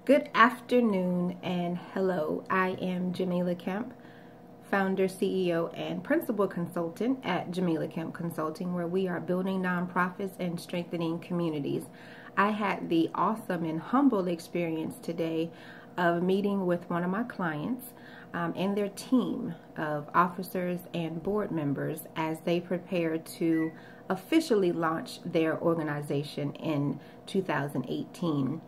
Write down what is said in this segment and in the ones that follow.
Good afternoon and hello. I am Jamila Kemp, founder, CEO, and principal consultant at Jamila Kemp Consulting, where we are building nonprofits and strengthening communities. I had the awesome and humble experience today of meeting with one of my clients and their team of officers and board members as they prepare to officially launch their organization in 2018.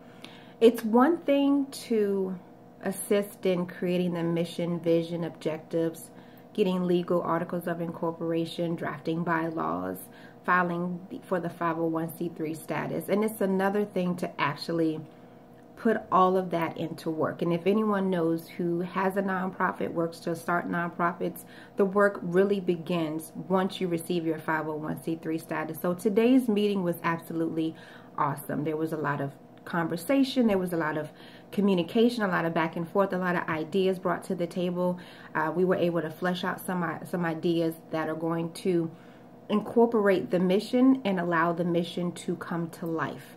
It's one thing to assist in creating the mission, vision, objectives, getting legal articles of incorporation, drafting bylaws, filing for the 501c3 status. And it's another thing to actually put all of that into work. And if anyone knows who has a nonprofit, works to start nonprofits, the work really begins once you receive your 501c3 status. So today's meeting was absolutely awesome. There was a lot of conversation, there was a lot of communication, a lot of back and forth, a lot of ideas brought to the table. We were able to flesh out some ideas that are going to incorporate the mission and allow the mission to come to life.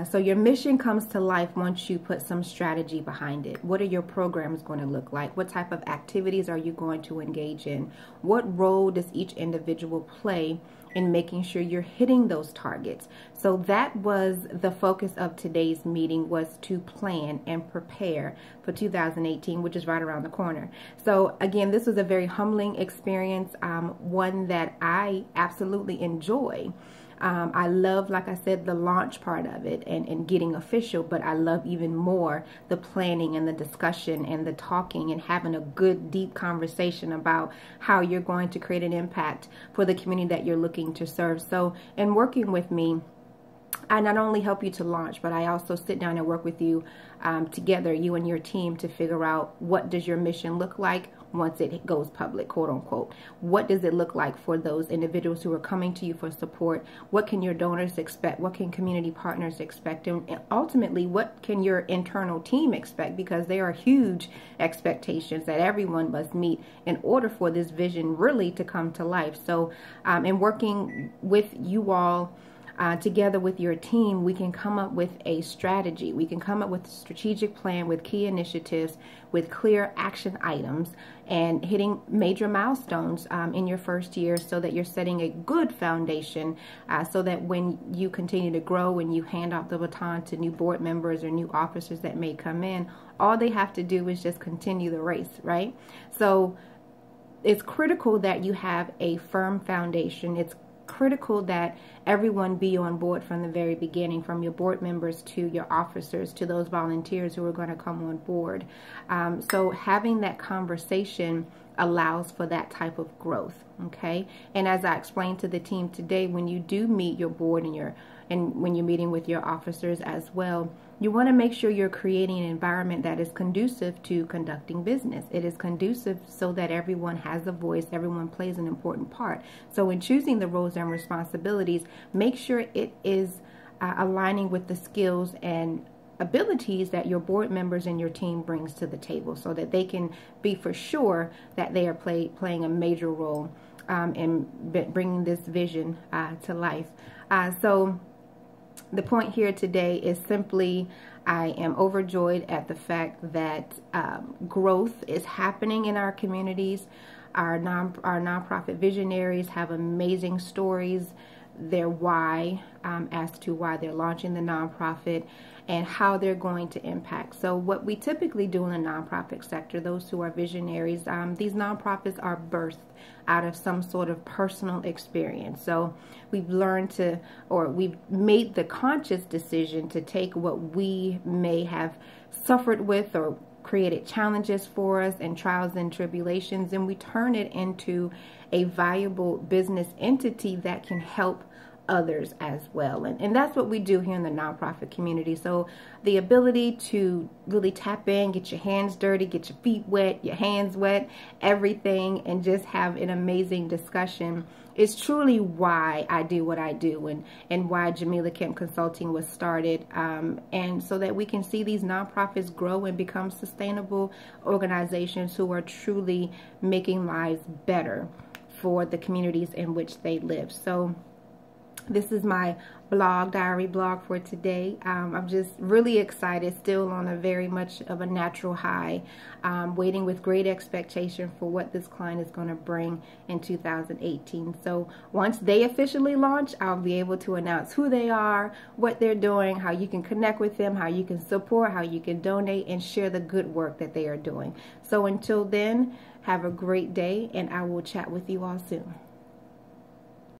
So your mission comes to life once you put some strategy behind it. What are your programs going to look like? What type of activities are you going to engage in? What role does each individual play in making sure you're hitting those targets? So that was the focus of today's meeting, was to plan and prepare for 2018, which is right around the corner. So again, this was a very humbling experience, one that I absolutely enjoy. I love, like I said, the launch part of it and getting official, but I love even more the planning and the discussion and the talking and having a good, deep conversation about how you're going to create an impact for the community that you're looking to serve. So in working with me, I not only help you to launch, but I also sit down and work with you together, you and your team, to figure out what does your mission look like once it goes public, quote unquote. What does it look like for those individuals who are coming to you for support? What can your donors expect? What can community partners expect? And ultimately, what can your internal team expect? Because there are huge expectations that everyone must meet in order for this vision really to come to life. So in working with you all, together with your team, we can come up with a strategy. We can come up with a strategic plan with key initiatives, with clear action items, and hitting major milestones in your first year, so that you're setting a good foundation, so that when you continue to grow and you hand off the baton to new board members or new officers that may come in, all they have to do is just continue the race, right? So it's critical that you have a firm foundation. It's critical that everyone be on board from the very beginning, from your board members to your officers to those volunteers who are going to come on board. So having that conversation allows for that type of growth, okay? And as I explained to the team today, when you do meet your board and when you're meeting with your officers as well, you want to make sure you're creating an environment that is conducive to conducting business. It is conducive so that everyone has a voice, everyone plays an important part. So in choosing the roles and responsibilities, make sure it is aligning with the skills and abilities that your board members and your team brings to the table, so that they can be for sure that they are playing a major role in bringing this vision to life. So the point here today is simply, I am overjoyed at the fact that growth is happening in our communities. Our nonprofit visionaries have amazing stories, their why, as to why they're launching the nonprofit and how they're going to impact. So what we typically do in the nonprofit sector, those who are visionaries, these nonprofits are birthed out of some sort of personal experience. So we've learned to, or we've made the conscious decision to take what we may have suffered with or created challenges for us and trials and tribulations, and we turn it into a viable business entity that can help others as well. And that's what we do here in the nonprofit community. So the ability to really tap in, get your hands dirty, get your feet wet, your hands wet, everything, and just have an amazing discussion is truly why I do what I do, and why Jamila Kemp Consulting was started, and so that we can see these nonprofits grow and become sustainable organizations who are truly making lives better for the communities in which they live. So This is my diary blog for today. I'm just really excited, still on a very much of a natural high, waiting with great expectation for what this client is going to bring in 2018. So once they officially launch, I'll be able to announce who they are, what they're doing, how you can connect with them, how you can support, how you can donate, and share the good work that they are doing. So until then, have a great day, and I will chat with you all soon.